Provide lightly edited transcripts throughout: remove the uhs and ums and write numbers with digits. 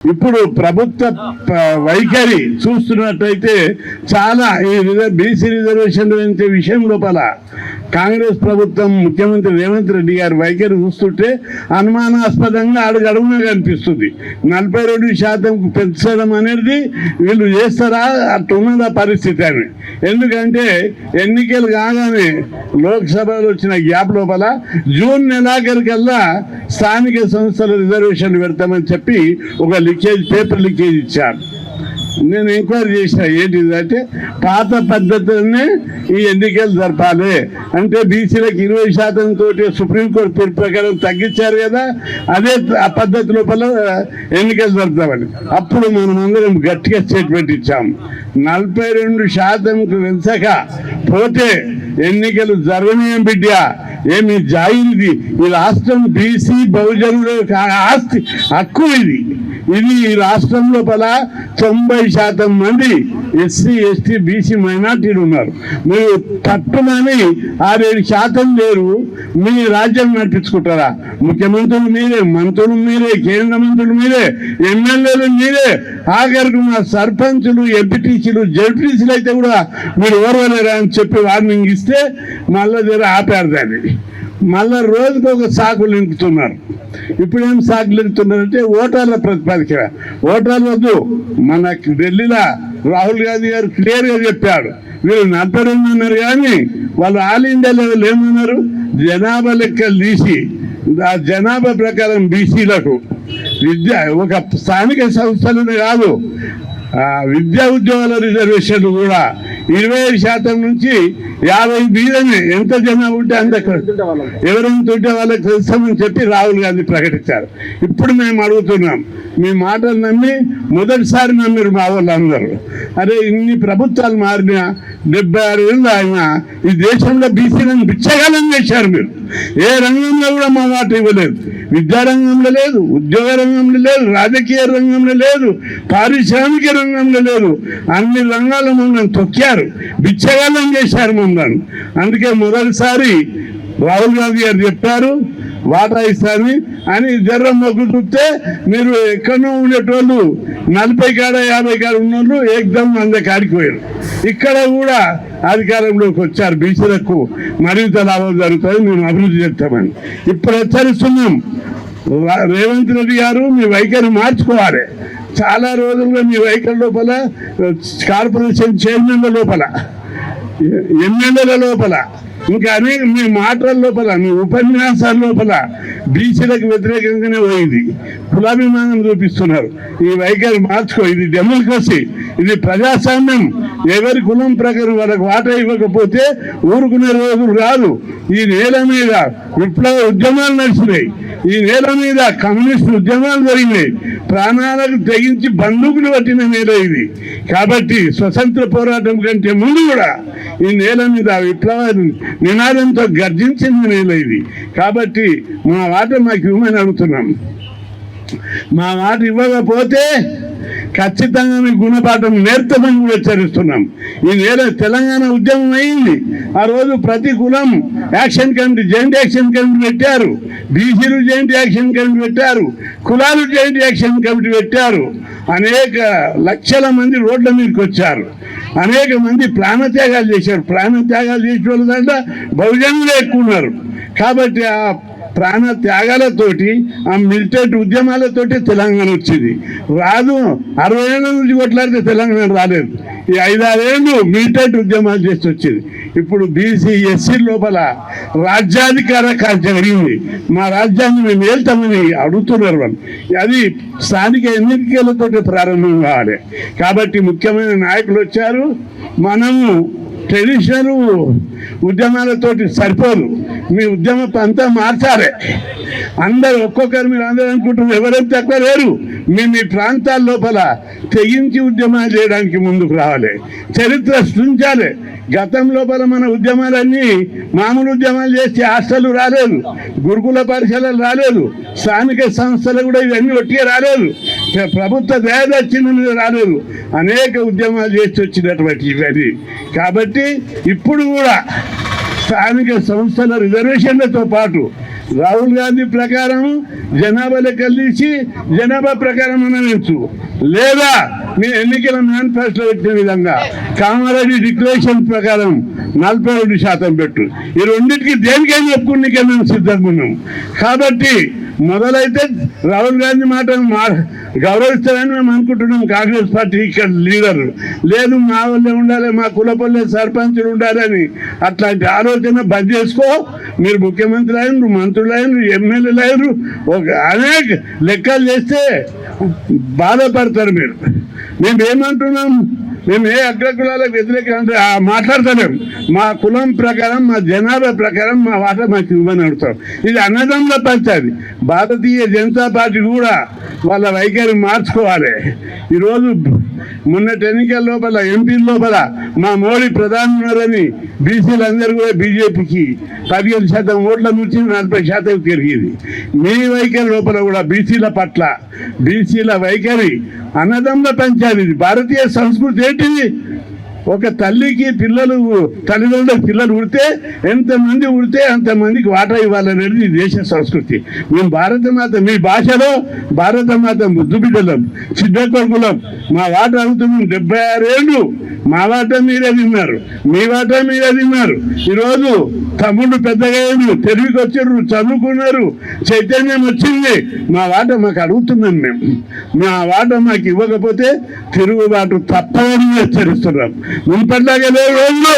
ఇప్పుడు ప్రభుత్వ వైఖరి చూస్తున్నట్టయితే చాలా ఈ బీసీ రిజర్వేషన్ గురించి విషయం లోపల కాంగ్రెస్ ప్రభుత్వం ముఖ్యమంత్రి రేవంత్ రెడ్డి గారి వైఖరి చూస్తుంటే అనుమానాస్పదంగా అడుగడుగునా కనిపిస్తుంది. 42% పెంచడం అనేది వీళ్ళు చేస్తారా అట్టున్నదా పరిస్థితి అని. ఎందుకంటే ఎన్నికలు కాగానే లోక్సభలో వచ్చిన గ్యాప్ లోపల జూన్ నెలాఖరికల్లా స్థానిక సంస్థల రిజర్వేషన్లు పెడతామని చెప్పి ఒక పేపర్ లీకేజ్ ఇచ్చారు. నేను ఎంక్వైరీ చేసిన ఏంటిదంటే పాత పద్ధతులనే ఈ ఎన్నికలు జరపాలి అంటే బీసీలకు 20% తోటి సుప్రీంకోర్టు తీర్పు ప్రకారం తగ్గించారు కదా, అదే ఆ పద్ధతి లోపల ఎన్నికలు జరుపుతామని. అప్పుడు మనం అందరం గట్టిగా స్టేట్మెంట్ ఇచ్చాము. 42%కు పెంచక పోతే ఎన్నికలు జరగనీయం బిడ్డ, ఏమి జాయిది. ఈ రాష్ట్రం బీసీ బహుజనుల ఆస్తి హక్కు ఇది. ఈ రాష్ట్రం లోపల 90% మంది ఎస్సీ ఎస్టీ బీసీ మైనార్టీలు ఉన్నారు. మీరు తట్టుమని 6-7% లేరు. మీ రాజ్యం నడిపించుకుంటారా? ముఖ్యమంత్రులు మీరే, మంత్రులు మీరే, కేంద్ర మంత్రులు మీరే, ఎమ్మెల్యేలు మీరే, ఆఖరికి మా సర్పంచులు, ఎంపీటీసీలు, జడ్పీటీసీలు అయితే కూడా మీరు ఓర్వలేరా అని చెప్పి వార్నింగ్ ఇస్తే మళ్ళా జర ఆపారు దాన్ని. మళ్ళా రోజుకు ఒక సాకులు నింపుతున్నారు. ఇప్పుడేం సాకులు నింపుతున్నారంటే ఓటర్ల ప్రతిపాదిక. ఓటర్లు వద్దు, మన ఢిల్లీలో రాహుల్ గాంధీ గారు క్లియర్గా చెప్పాడు. వీళ్ళు 42 అన్నారు కానీ వాళ్ళు ఆల్ ఇండియా లెవెల్ ఏమన్నారు, జనాభా లెక్కలు తీసి ఆ జనాభా ప్రకారం బీసీలకు ఒక స్థానిక సంస్థలను కాదు విద్యా ఉద్యోగాల రిజర్వేషన్లు కూడా 25% నుంచి 50 మీదనే ఎంత జనాభా ఉంటే అంత ఎవరైనా ఉంటే వాళ్ళకి తెలుస్తామని చెప్పి రాహుల్ గాంధీ ప్రకటించారు. ఇప్పుడు మేము అడుగుతున్నాం, మీ మాటలు నమ్మి మొదటిసారి నమ్మిరు మా వాళ్ళు అందరూ. అరే ఇన్ని ప్రభుత్వాలు మారినా 76 ఏళ్ళు ఆయన ఈ దేశంలో బీసీలను బిచ్చగాలం చేశారు. మీరు ఏ రంగంలో కూడా మా మాట ఇవ్వలేదు. విద్యారంగంలో లేదు, ఉద్యోగ రంగంలో లేదు, రాజకీయ రంగంలో లేదు, పారిశ్రామిక రంగంలో లేదు. అన్ని రంగాల్లో మమ్మల్ని తొక్కారు, బిచ్చగాలం చేశారు మమ్మల్ని. అందుకే మొదటిసారి రాహుల్ గాంధీ గారు చెప్పారు వాటా ఇస్తాను అని. జర్రం మొగ్గు చూస్తే మీరు ఎక్కడో ఉండేటోళ్ళు 40 కాడ 50 కాడ ఉన్నోళ్ళు ఏకదమ్ కాడికి పోయారు. ఇక్కడ కూడా అధికారంలోకి వచ్చారు. బీసీలకు మరింత లాభం జరుగుతుంది, మేము అభివృద్ధి చేస్తామని ఇప్పుడు హెచ్చరిస్తున్నాం. రేవంత్ రెడ్డి గారు మీ వైఖరి మార్చుకోవాలి. చాలా రోజులుగా మీ వైఖరి లోపల కార్పొరేషన్ చైర్మన్ల లోపల, ఎమ్మెల్యేల లోపల, ఇంకా అనేక మీ మాటల లోపల, మీ ఉపన్యాసాల లోపల బీసీలకు వ్యతిరేకంగానే పోయింది. కులాభిమానం చూపిస్తున్నారు. ఈ వైఖరి మార్చుకో. ఇది డెమోక్రసీ, ఇది ప్రజాస్వామ్యం. ఎవరి కులం ప్రకారం వాళ్ళకి వాటా ఇవ్వకపోతే ఊరుకునే రోజులు రాదు. ఈ నేల మీద విప్లవ ఉద్యమాలు నడిచినాయి. ఈ నేల మీద కమ్యూనిస్టు ఉద్యమాలు జరిగినాయి. ప్రాణాలకు తెగించి బందూకులు పట్టిన నేల ఇది. కాబట్టి స్వతంత్ర పోరాటం కంటే ముందు కూడా ఈ నేల మీద విప్లవ నినాదంతో గర్జించిన నేల ఇది. కాబట్టి మా మాట మాకు ఇవ్వమని అడుగుతున్నాం. మా మాట ఇవ్వకపోతే ఖచ్చితంగా మీ గుణపాఠం నేర్తమని కూడా హెచ్చరిస్తున్నాం. ఈ నేల తెలంగాణ ఉద్యమం అయింది. ఆ రోజు ప్రతి కులం action committee, joint action committee పెట్టారు. బీసీలు జాయింట్ యాక్షన్ కమిటీ పెట్టారు, కులాలు జాయింట్ యాక్షన్ కమిటీ పెట్టారు. అనేక లక్షల మంది రోడ్ల మీదకి వచ్చారు. అనేక మంది ప్రాణత్యాగాలు చేశారు. ప్రాణత్యాగాలు చేసే వాళ్ళ దాంట్లో బహుజనులు ఎక్కువ ఉన్నారు. కాబట్టి ఆ ప్రాణ త్యాగాలతోటి, ఆ మిలిటెంట్ ఉద్యమాలతోటి తెలంగాణ వచ్చింది. రాదు 60 ఏళ్ళ నుంచి కొట్లాడితే తెలంగాణ రాలేదు. ఈ 5-6 ఏళ్ళు మిలిటెంట్ ఉద్యమాలు చేసి వచ్చింది. ఇప్పుడు బీసీ ఎస్సీ లోపల రాజ్యాధికార జరిగింది. మా రాజ్యాన్ని మేము వెళ్తామని అడుగుతున్నారు వాళ్ళు. అది స్థానిక ఎన్నికలతోటి ప్రారంభం కావాలి. కాబట్టి ముఖ్యమైన నాయకులు వచ్చారు. మనము ట్రెడిషనల్ ఉద్యమాలతోటి సరిపోదు. మీ ఉద్యమం అంతా మార్చాలి. అందరు ఒక్కొక్కరు మీరు అందరూ అనుకుంటున్నారు ఎవరైతే తక్కువ లేరు. మీ ప్రాంతాల లోపల తెగించి ఉద్యమాలు చేయడానికి ముందుకు రావాలి. చరిత్ర సృష్టించాలి. గతం లోపల మన ఉద్యమాలన్నీ మామూలు ఉద్యమాలు చేస్తే హాస్టల్ రాలేదు, గురుకుల పాఠశాలలు రాలేదు, స్థానిక సంస్థలు కూడా ఇవన్నీ ఒట్టిగా రాలేదు, ప్రభుత్వ దయదచ్చిన రాలేదు. అనేక ఉద్యమాలు చేసి వచ్చినటువంటి ఇవన్నీ. కాబట్టి ఇప్పుడు కూడా స్థానిక సంస్థల రిజర్వేషన్లతో పాటు రాహుల్ గాంధీ ప్రకారం జనాభా లెక్కలు తీసి జనాభా ప్రకారం అనవచ్చు, లేదా మీ ఎన్నికల మేనిఫెస్టోలో పెట్టిన విధంగా కామారెడ్డి డిక్లరేషన్ ప్రకారం 42% పెట్టు. ఈ రెండింటికి దేనికైనా ఒప్పుకునికే మేము సిద్ధంగా ఉన్నాం. కాబట్టి మొదలైతే రాహుల్ గాంధీ మాట గౌరవిస్తారని మేము అనుకుంటున్నాం. కాంగ్రెస్ పార్టీ ఇక్కడ లీడర్ లేదు, మా వాళ్ళే ఉండాలి, మా కులపల్లె సర్పంచులు ఉండాలని అట్లాంటి ఆలోచన బంద్ చేసుకో. మీరు ముఖ్యమంత్రి అయినరు, మంత్రులు అయినరు, ఎమ్మెల్యేలు అయినరు, అనేక లెక్కలు చేస్తే బాధపడతారు మీరు. మేమేమంటున్నాం, మేము ఏ అగ్రకులాలకు వ్యతిరేకంగా మాట్లాడతలేం. మా కులం ప్రకారం, మా జనాభా ప్రకారం మా వాటా మాకు ఇవ్వని అడుగుతాం. ఇది అన్నదమ్ముల పంచాయతీ. భారతీయ జనతా పార్టీ కూడా వాళ్ళ వైఖరి మార్చుకోవాలి. ఈరోజు మొన్నటి ఎన్నికల లోపల ఎంపీల లోపల మా మోడీ ప్రధాని ఉన్నారని బీసీలందరూ కూడా బీజేపీకి 15% ఓట్ల నుంచి 40% పెరిగింది. మీ వైఖరి లోపల కూడా బీసీల పట్ల బీసీల వైఖరి అన్నదమ్ముల పంచాయతీ. భారతీయ సంస్కృతి ఏంటిది? ఒక తల్లికి పిల్లలు, తల్లిదండ్రులకు పిల్లలు ఉడితే ఎంతమంది ఉడితే అంతమందికి వాటా ఇవ్వాలనేది ఈ దేశ సంస్కృతి. మేము భారతమాత, మీ భాషలో భారతమాత ముద్దు బిడ్డలం, చిన్న కొడుకులం. మా వాటా అవుతున్నాం 76 ఏళ్ళు. మా వాటా మీరే తిన్నారు, మీ వాటా మీరే తిన్నారు. ఈరోజు తమ్ముడు పెద్దగా తెలివికి వచ్చారు, చదువుకున్నారు, చైతన్యం వచ్చింది. మా వాటా మాకు అడుగుతున్నాం. మేము మా వాటా మాకు ఇవ్వకపోతే తిరుగుబాటు తప్పని హెచ్చరిస్తున్నాం. మున్పట్లాగే రోజుల్లో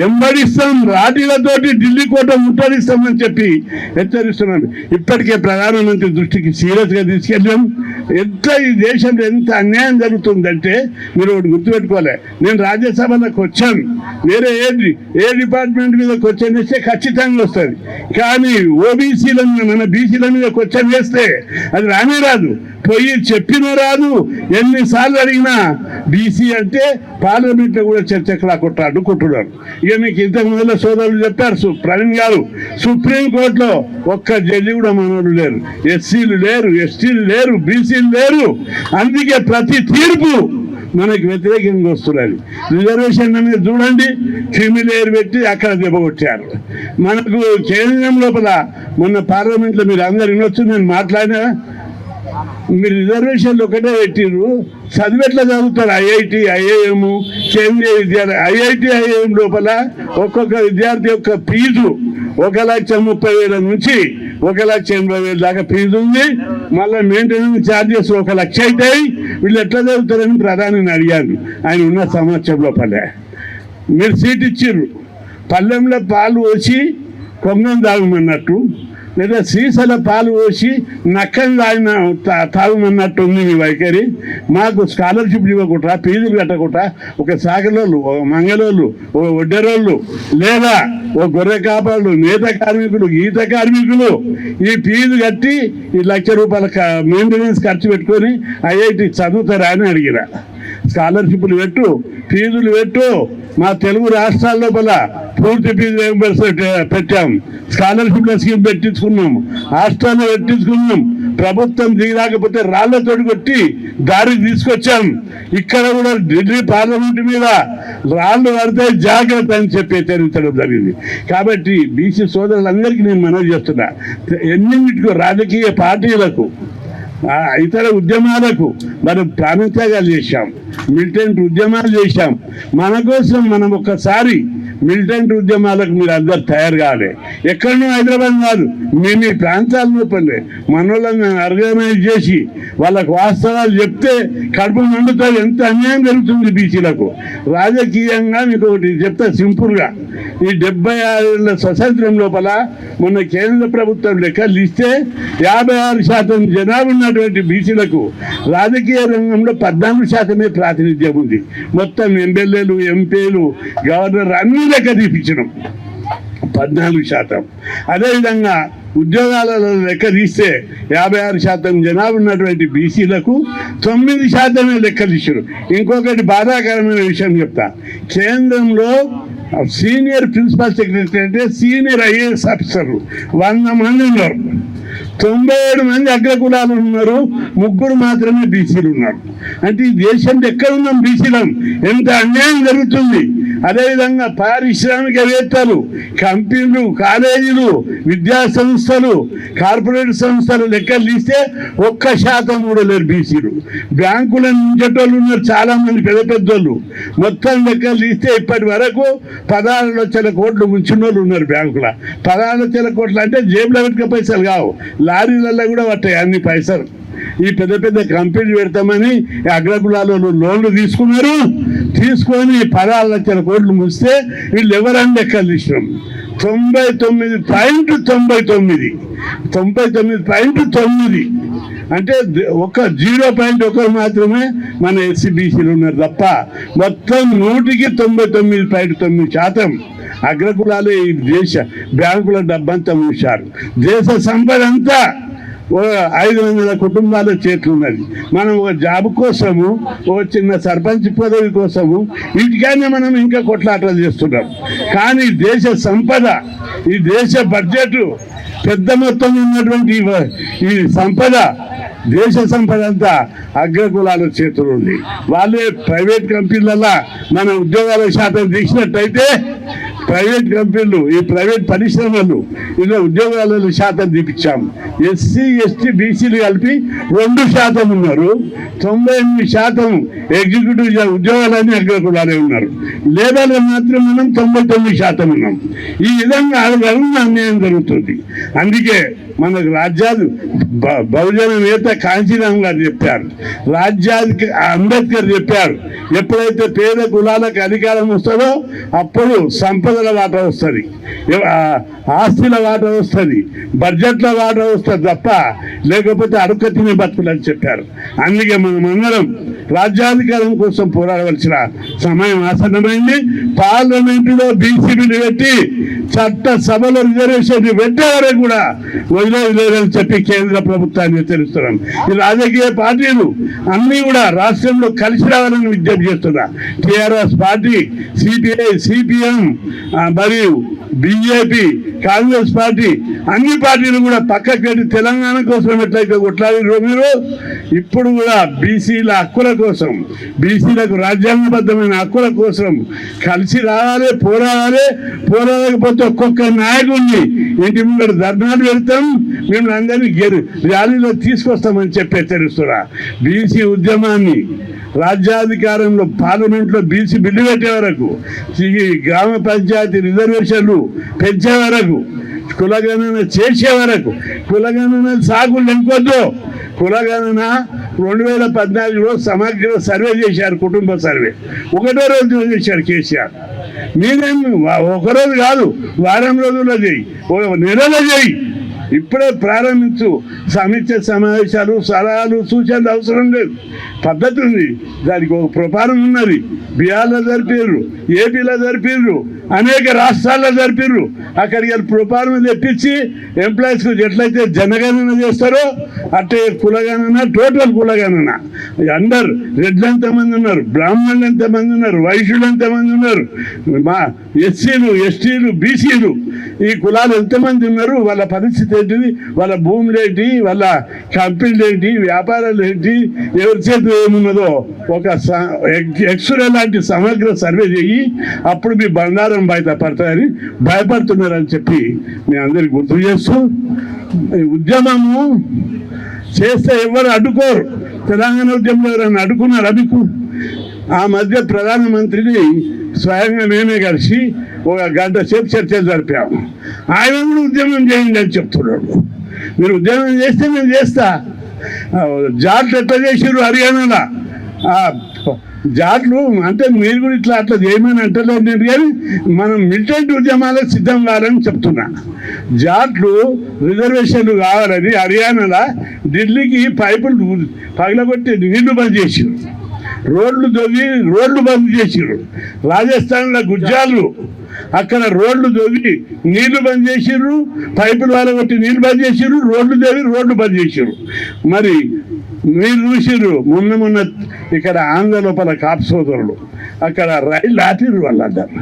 ఎంబడిస్తాం, రాటీలతోటి ఢిల్లీ కోట ముట్టడిస్తామని చెప్పి హెచ్చరిస్తున్నాం. ఇప్పటికే ప్రధానమంత్రి దృష్టికి సీరియస్గా తీసుకెళ్ళాం. ఎంత ఈ దేశంలో ఎంత అన్యాయం జరుగుతుందంటే మీరు ఒకటి గుర్తుపెట్టుకోవాలి. నేను రాజ్యసభలోకి వచ్చాను, వేరే ఏ డిపార్ట్మెంట్ మీద క్వశ్చన్ వేస్తే ఖచ్చితంగా వస్తుంది. కానీ ఓబీసీల మన బీసీల మీద క్వశ్చన్ వేస్తే అది రానే రాదు. పోయి చెప్పిన రాదు. ఎన్నిసార్లు అడిగినా బీసీ అంటే పార్లమెంట్లో కూడా చర్చకులా అడ్డుకుంటున్నారు. ఇక మీకు ఇంతకు మొదల సోదరులు చెప్పారు, ప్రవీణ్ గారు, సుప్రీంకోర్టులో ఒక్క జడ్జి కూడా మనోళ్ళు లేరు. ఎస్సీలు లేరు, ఎస్టీలు లేరు, బీసీలు లేరు. అందుకే ప్రతి తీర్పు మనకి వ్యతిరేకంగా వస్తున్నది. రిజర్వేషన్ అనేది చూడండి, క్రిమిలేరు పెట్టి అక్కడ దెబ్బకొచ్చారు. మనకు కేంద్రం లోపల మొన్న పార్లమెంట్లో మీరు అందరు వినొచ్చు, నేను మాట్లాడినా. మీరు రిజర్వేషన్లు ఒకటే పెట్టిర్రు, చదివి ఎట్లా చదువుతారు? ఐఐటి, ఐఐఎం, కేంద్రీయ విద్యాలయం. ఐఐటి, ఐఐఎం లోపల ఒక్కొక్క విద్యార్థి యొక్క ఫీజు 1,30,000 నుంచి 1,80,000 దాకా ఫీజు ఉంది. మళ్ళీ మెయింటెనెన్స్ ఛార్జెస్ 1,00,000 అవుతాయి. వీళ్ళు ఎట్లా చదువుతారని ప్రధానిని అడిగాను. ఆయన ఉన్న సంవత్సరం లోపల మీరు సీట్ ఇచ్చిర్రు, పల్లెంలో పాలు పోసి కొంగం తాగమన్నట్టు, లేదా సీసల పాలు పోసి నక్కని తాగమన్నట్టు ఉంది మీ వైఖరి. మాకు స్కాలర్షిప్ ఇవ్వకుండా, ఫీజులు కట్టకుండా, ఒక సాగలోళ్ళు, ఒక మంగళోళ్ళు, ఒక ఒడ్డెరోళ్ళు, లేదా ఒక గొర్రె కాపాళ్ళు, నేత కార్మికులు, గీత కార్మికులు ఈ ఫీజు కట్టి ఈ ₹1,00,000 మెయింటెనెన్స్ ఖర్చు పెట్టుకొని ఐఐటి చదువుతారా అని అడిగిరా. స్కాలర్షిప్లు పెట్టు, ఫీజులు పెట్టు. మా తెలుగు రాష్ట్రాల లోపల పూర్తి ఫీజు రియంబర్స్మెంట్ పెట్టాం. స్కాలర్షిప్ల స్కీమ్ పెట్టించుకున్నాం, హాస్టల్లో పెట్టించుకున్నాం. ప్రభుత్వం దిగిరాకపోతే రాళ్లతోటి కొట్టి దారికి తీసుకొచ్చాం. ఇక్కడ కూడా ఢిల్లీ పార్లమెంట్ మీద రాళ్ళు పడితే జాగ్రత్త అని చెప్పి హెచ్చరించడం జరిగింది. కాబట్టి బీసీ సోదరులందరికీ నేను మనవి చేస్తున్నా, ఎన్నింటికో రాజకీయ పార్టీలకు, ఇతర ఉద్యమాలకు మనం ప్రాణత్యాగాలు చేశాం, మిలిటెంట్ ఉద్యమాలు చేశాం. మన కోసం మనం ఒక్కసారి మిలిటెంట్ ఉద్యమాలకు మీరు అందరు తయారు కావాలి. ఎక్కడనో హైదరాబాద్ కాదు, మీ ప్రాంతాల లోపలే మనోళ్ళని ఆర్గనైజ్ చేసి వాళ్ళకు వాస్తవాలు చెప్తే కడుపు మండుతుంది. ఎంత అన్యాయం జరుగుతుంది బీసీలకు. రాజకీయంగా మీకు ఒకటి చెప్తా సింపుల్గా, ఈ 76 ఏళ్ళ స్వతంత్రం లోపల మొన్న కేంద్ర ప్రభుత్వం లెక్కలు ఇస్తే 56% జనాభా ఉన్నటువంటి బీసీలకు రాజకీయ రంగంలో 14% ప్రాతినిధ్యం ఉంది. మొత్తం ఎమ్మెల్యేలు, ఎంపీలు, గవర్నర్ అన్ని లెక్క తీపించడం 14%. అదేవిధంగా ఉద్యోగాలలో లెక్క తీస్తే 56% జనాభా ఉన్నటువంటి బీసీలకు 9% లెక్కలు ఇచ్చారు. ఇంకొకటి బాధాకరమైన విషయం చెప్తా, కేంద్రంలో సీనియర్ ప్రిన్సిపల్ సెక్రటరీ అంటే సీనియర్ ఐఏఎస్ ఆఫీసర్లు 100 మంది ఉన్నారు. 97 మంది అగ్రకులాలు ఉన్నారు, 3 మాత్రమే బీసీలు ఉన్నారు. అంటే ఈ దేశంలో ఎక్కడ ఉన్నాం బీసీలం? ఎంత అన్యాయం జరుగుతుంది. అదేవిధంగా పారిశ్రామికవేత్తలు, కంపెనీలు, కాలేజీలు, విద్యా సంస్థలు, కార్పొరేట్ సంస్థలు లెక్కలు తీస్తే 1% కూడా లేరు బీసీలు. బ్యాంకుల నుంచేటోళ్ళు ఉన్నారు చాలా మంది పెద్ద పెద్దోళ్ళు. మొత్తం లెక్కలు తీస్తే ఇప్పటి వరకు 16 లక్షల కోట్లు ముంచిన వాళ్ళు ఉన్నారు బ్యాంకుల. 16 లక్షల కోట్లు అంటే జేబులో పెట్టుక పైసలు కావు, లారీలలో కూడా పట్టాయి అన్ని పైసలు. ఈ పెద్ద పెద్ద కంపెనీలు పెడతామని అగ్రకులాలలో లోన్లు తీసుకున్నారు. తీసుకొని 16 లక్షల కోట్లు ముస్తే వీళ్ళు ఎవరని లెక్కలు తీసినాం. 99.9 అంటే ఒక 0.1 మాత్రమే మన ఎస్సీబీసీలు ఉన్నారు తప్ప మొత్తం 100% అగ్రకులాలే ఈ దేశ బ్యాంకుల డబ్బంతా మూశారు. దేశ సంపద అంతా 500 కుటుంబాల చేతులు ఉన్నది. మనం ఒక జాబ్ కోసము, ఒక చిన్న సర్పంచ్ పదవి కోసము వీటికైనా మనం ఇంకా కొట్లాటలు చేస్తున్నాం. కానీ దేశ సంపద, ఈ దేశ బడ్జెట్ పెద్ద మొత్తం ఉన్నటువంటి ఈ సంపద, దేశ సంపద అంతా అగ్రకులాల చేతులు ఉంది. వాళ్ళే ప్రైవేట్ కంపెనీలలో మన ఉద్యోగాల శాతం తీసినట్టయితే ప్రైవేట్ కంపెనీలు, ఈ ప్రైవేట్ పరిశ్రమలు ఇలా ఉద్యోగాల శాతం తీపించాము. ఎస్సీ ఎస్టీ బీసీలు కలిపి 2% ఉన్నారు. 98% ఎగ్జిక్యూటివ్ ఉద్యోగాలన్నీ అగ్రకులాలే ఉన్నారు. లేబర్లు మాత్రం మనం 99% ఉన్నాం. ఈ విధంగా అన్యాయం జరుగుతుంది. అందుకే మనకు రాజ్యాలు బహుజన నేత కాంచీరామ్ గారు చెప్పారు, రాజ్యాధిక అంబేద్కర్ చెప్పారు, ఎప్పుడైతే పేద కులాలకు అధికారం వస్తుందో అప్పుడు సంపదల వాటా వస్తుంది, ఆస్తుల వాటా వస్తుంది, బడ్జెట్ల వాటా వస్తుంది తప్ప లేకపోతే అడుక్క తినే బతుకులు అని చెప్పారు. అందుకే మనమందరం రాజ్యాధికారం కోసం పోరాడవలసిన సమయం ఆసన్నమైంది. పార్లమెంటులో బీసీ బిల్లు పెట్టి చట్ట సభలో రిజర్వేషన్ పెట్టే వరకు కూడా వదిలేదని చెప్పి కేంద్ర ప్రభుత్వాన్ని హెచ్చరిస్తున్నాం. ఈ రాజకీయ పార్టీలు అన్నీ కూడా రాష్ట్రంలో కలిసి రావాలని విజ్ఞప్తి చేస్తున్నా. టీఆర్ఎస్ పార్టీ, సిపిఐ, సిపిఎం మరియు బీజేపీ, కాంగ్రెస్ పార్టీ అన్ని పార్టీలు కూడా పక్కకి పెట్టి తెలంగాణ కోసం ఎట్లయితే కొట్లాడిరో మీరు ఇప్పుడు కూడా బీసీల హక్కుల కోసం, బీసీలకు రాజ్యాంగబద్ధమైన హక్కుల కోసం కలిసి రావాలి, పోరాడకపోతే ఒక్కొక్క నాయకుడిని ఇంటి ముందు ధర్నాలు పెడతాం, మేము అందరినీ ర్యాలీలో తీసుకొస్తామని చెప్పి హెచ్చరిస్తున్నా. బీసీ ఉద్యమాన్ని రాజ్యాధికారంలో పార్లమెంట్లో బీసీ బిల్లు పెట్టే వరకు, గ్రామ పంచాయతీ రిజర్వేషన్లు పెంచే వరకు, కులగణన చేసే వరకు, కులగణన సాగులు ఎంకొద్దు. కులగణన 2014లో సమగ్ర సర్వే చేశారు, కుటుంబ సర్వే. ఒకటో రోజు చేశారు కేసీఆర్. మీరేం ఒకరోజు కాదు, వారం రోజుల్లో చేయి, నెలలో చేయి. ఇప్పుడే ప్రారంభించు. సమీక్ష సమావేశాలు, సలహాలు, సూచనలు అవసరం లేదు. పద్ధతి ఉంది, దానికి ఒక ప్రపారం ఉన్నది. బీహార్లో జరిపారు, ఏపీలో జరిపారు, అనేక రాష్ట్రాల్లో జరిపారు. అక్కడికి ప్రపారం తెప్పించి ఎంప్లాయీస్కు ఎట్లయితే జనగణన చేస్తారో అట్టే కులగణన, టోటల్ కులగణన. అందరు రెడ్లు ఎంతమంది ఉన్నారు, బ్రాహ్మణులు ఎంతమంది ఉన్నారు, వైశ్యులు ఎంతమంది ఉన్నారు, మా ఎస్సీలు, ఎస్టీలు, బీసీలు, ఈ కులాలు ఎంతమంది ఉన్నారు, వాళ్ళ పరిస్థితి ఏంటిది, వాళ్ళ భూములు ఏంటి, వాళ్ళ కంపెనీలు ఏంటి, వ్యాపారాలు ఏంటి, ఎవరి చేతిలో ఏమున్నదో ఒక ఎక్స్రే లాంటి సమగ్ర సర్వే చేయి. అప్పుడు మీ బంగారం బయట పడతాయని భయపడుతున్నారని చెప్పి నేను అందరికి గుర్తు చేస్తూ, ఉద్యమము చేస్తే ఎవరు అడ్డుకోరు. తెలంగాణ ఉద్యమంలో ఎవరైనా అడ్డుకున్నారు? ఆ మధ్య ప్రధానమంత్రిని స్వయంగా మేమే కలిసి 1 గంట సేపు చర్చలు జరిపాము. ఆయన కూడా ఉద్యమం చేయండి అని చెప్తున్నాడు. మీరు ఉద్యమం చేస్తే నేను చేస్తా. జాట్లు ఎట్లా చేసారు హర్యానాలో, జాట్లు అంటే మీరు కూడా ఇట్లా అట్లా చేయమని అంటలేదు నేను, కానీ మనం మిలిటెంట్ ఉద్యమాలకు సిద్ధం కావాలని చెప్తున్నా. జాట్లు రిజర్వేషన్లు కావాలని హర్యానాలో ఢిల్లీకి పైపులు పగలగొట్టి నీళ్లు బంద్ చేసారు, రోడ్లు బంద్ చేసారు. రాజస్థాన్లో గుజ్జాలు అక్కడ రోడ్లు దొవి నీళ్లు బంద్ చేసిర్రు, పైపులు వాళ్ళగొట్టి నీళ్లు బంద్ చేసిర్రు, రోడ్లు బంద్ చేసిర్రు. మరి మీరు చూసిర్రు మొన్న ఇక్కడ ఆంధ్ర లోపల కాపు సోదరులు అక్కడ రైళ్ళు ఆపిర్రు వాళ్ళందరూ.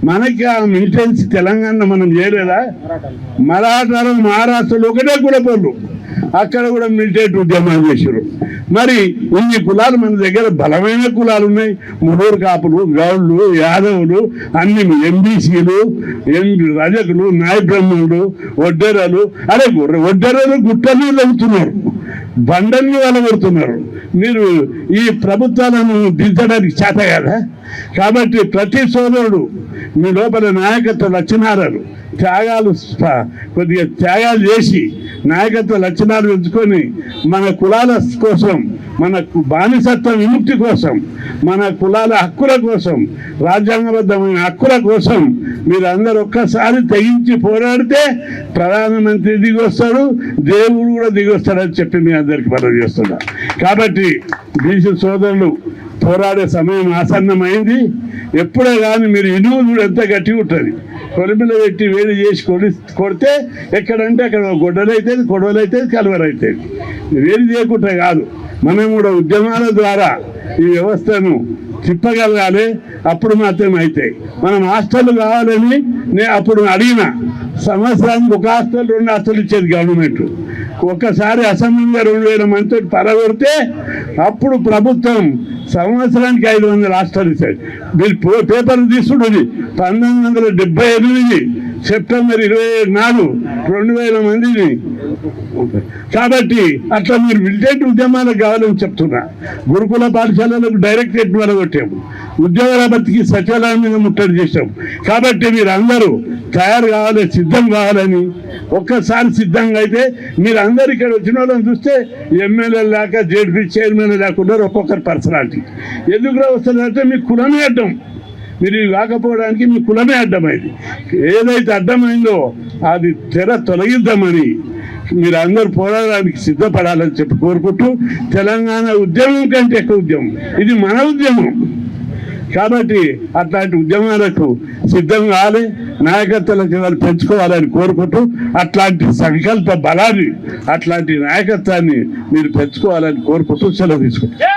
మనకి ఆ మిలిటెన్సీ తెలంగాణ మనం చేయలేదా? మరాఠాలు మహారాష్ట్రలో ఒకటే కులపోళ్ళు, అక్కడ కూడా మిలిటెంట్ ఉద్యమాలు చేశారు. మరి ఇన్ని కులాలు మన దగ్గర బలమైన కులాలు ఉన్నాయి. ముడూరు కాపులు, గౌళ్ళు, యాదవులు, అన్ని ఎంబీసీలు, రజకులు, నాయ బ్రహ్మణులు, ఒడ్డెరలు. అరే ఒడ్డెరలు గుట్టలు తగ్గుతున్నారు, బండల్ని వలగొడుతున్నారు. మీరు ఈ ప్రభుత్వాలను దించడానికి చేత కదా. కాబట్టి ప్రతి సోదరుడు మీ లోపల నాయకత్వ లక్షణాలు కొద్దిగా త్యాగాలు చేసి నాయకత్వ లక్షణాలు పెంచుకొని మన కులాల కోసం, మన బానిసత్వ విముక్తి కోసం, మన కులాల హక్కుల కోసం, రాజ్యాంగబద్ధమైన హక్కుల కోసం మీరందరూ ఒక్కసారి తెగించి పోరాడితే ప్రధానమంత్రి దిగి వస్తాడు, దేవుడు కూడా దిగి వస్తాడని చెప్పి మీ అందరికీ మనవి చేస్తున్నా. కాబట్టి బీసీ సోదరులు పోరాడే సమయం ఆసన్నమైంది. ఎప్పుడే కానీ మీరు ఇనుము కూడా ఎంత గట్టిగా ఉంటుంది, కొలిమిలో పెట్టి వేడి చేసి కొడితే ఎక్కడంటే అక్కడ గొడ్డలు అవుతుంది, కొడవలు అవుతుంది, కలువరు అవుతుంది. వేడి చేయకుండా కాదు, మనం కూడా ఉద్యమాల ద్వారా ఈ వ్యవస్థను తిప్పగలగాలి. అప్పుడు మాత్రమే అవుతాయి. మనం హాస్టల్ కావాలని నేను అప్పుడు అడిగిన, సంవత్సరానికి ఒక హాస్టల్ 2 హాస్టల్ ఇచ్చేది గవర్నమెంట్. ఒక్కసారి అసెంబ్లీగా 2000 మందితో పరగొడితే అప్పుడు ప్రభుత్వం సంవత్సరానికి 500 హాస్టల్ ఇచ్చాడు. మీరు పేపర్ తీసుకుంటుంది 1978 సెప్టెంబర్ 27 నాడు 2000 మందిని. కాబట్టి అట్లా మీరు మిలిటెంట్ ఉద్యమాలకు కావాలని చెప్తున్నా. గురుకుల పాఠశాలలకు డైరెక్టరేట్ వలగొట్టాము, ఉద్యోగాల బతికి సచివాలయం మీద ముట్టడి చేశాము. కాబట్టి మీరు అందరూ తయారు కావాలి, సిద్ధం కావాలని. ఒక్కసారి సిద్ధంగా అయితే మీరు అందరు ఇక్కడ వచ్చిన వాళ్ళని చూస్తే ఎమ్మెల్యే లేక జెడ్పీ చైర్మన్ లేకుండా ఒక్కొక్కరు పర్సనాలిటీ. ఎందుకు వస్తుందంటే మీ కులమే అడ్డం. మీరు కాకపోవడానికి మీ కులమే అడ్డమైంది. ఏదైతే అడ్డమైందో అది తెర తొలగిద్దామని మీరు అందరూ పోరాడడానికి సిద్ధపడాలని చెప్పి కోరుకుంటూ, తెలంగాణ ఉద్యమం కంటే ఎక్కువ ఉద్యమం ఇది మన ఉద్యమం. కాబట్టి అట్లాంటి ఉద్యమాలకు సిద్ధం కావాలి, నాయకత్వ లక్షణాలు పెంచుకోవాలని కోరుకుంటూ, అట్లాంటి సంకల్ప బలాన్ని, అట్లాంటి నాయకత్వాన్ని మీరు పెంచుకోవాలని కోరుకుంటూ సెలవు తీసుకుంటాం.